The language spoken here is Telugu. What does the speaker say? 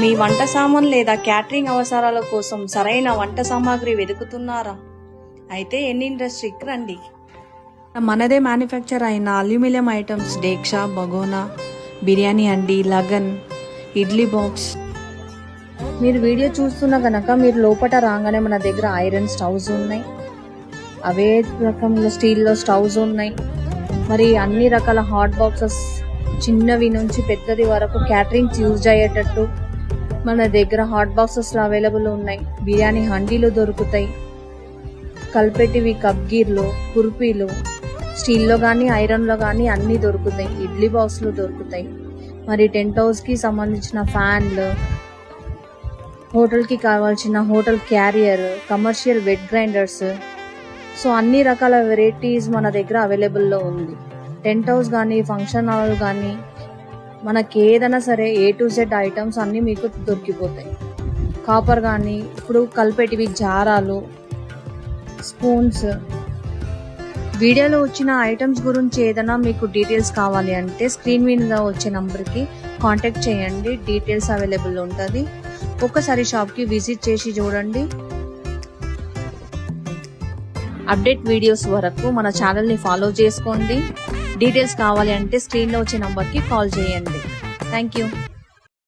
మీ వంట సామాన్ లేదా క్యాటరింగ్ అవసరాల కోసం సరైన వంట సామాగ్రి వెతుకుతున్నారా? అయితే ఎన్ ఇండస్ట్రీకి రండి. మనదే మ్యానుఫ్యాక్చర్ అయిన అల్యూమినియం ఐటమ్స్, డేక్షా, బగోనా, బిర్యానీ అండి, లగన్, ఇడ్లీ బాక్స్. మీరు వీడియో చూస్తున్న కనుక మీరు లోపల రాగానే మన దగ్గర ఐరన్ స్టవ్స్ ఉన్నాయి, అవే రకంలో స్టీల్లో స్టవ్స్ ఉన్నాయి. మరి అన్ని రకాల హాట్ బాక్సెస్, చిన్నవి నుంచి పెద్దది వరకు క్యాటరింగ్స్ యూజ్ అయ్యేటట్టు మన దగ్గర హాట్ బాక్సెస్లో అవైలబుల్ ఉన్నాయి. బిర్యానీ హండీలు దొరుకుతాయి, కల్పెటివి, కప్ గీర్లు, కుర్పీలు, స్టీల్లో కానీ ఐరన్లో కానీ అన్నీ దొరుకుతాయి. ఇడ్లీ బాక్స్లు దొరుకుతాయి. మరి టెంట్ హౌస్కి సంబంధించిన ఫ్యాన్లు, హోటల్కి కావాల్సిన hotel carrier, commercial wet grinders, so అన్ని రకాల వెరైటీస్ మన దగ్గర అవైలబుల్లో ఉంది. టెంట్ హౌస్ కానీ ఫంక్షన్ హాల్ కానీ మనకి ఏదైనా సరే A to Z ఐటమ్స్ అన్నీ మీకు దొరికిపోతాయి. కాపర్ కానీ ఇప్పుడు కలిపేటివి జారాలు, స్పూన్స్. వీడియోలో వచ్చిన ఐటమ్స్ గురించి ఏదైనా మీకు డీటెయిల్స్ కావాలి అంటే స్క్రీన్ మీద వచ్చే నంబర్కి కాంటాక్ట్ చేయండి, డీటెయిల్స్ అవైలబుల్ ఉంటుంది. ఒక్కసారి షాప్కి విజిట్ చేసి చూడండి. అప్డేట్ వీడియోస్ వరకు మన ఛానల్ని ఫాలో చేసుకోండి. డీటెయిల్స్ కావాలి అంటే స్క్రీన్లో వచ్చే నంబర్కి కాల్ చేయండి. Thank you.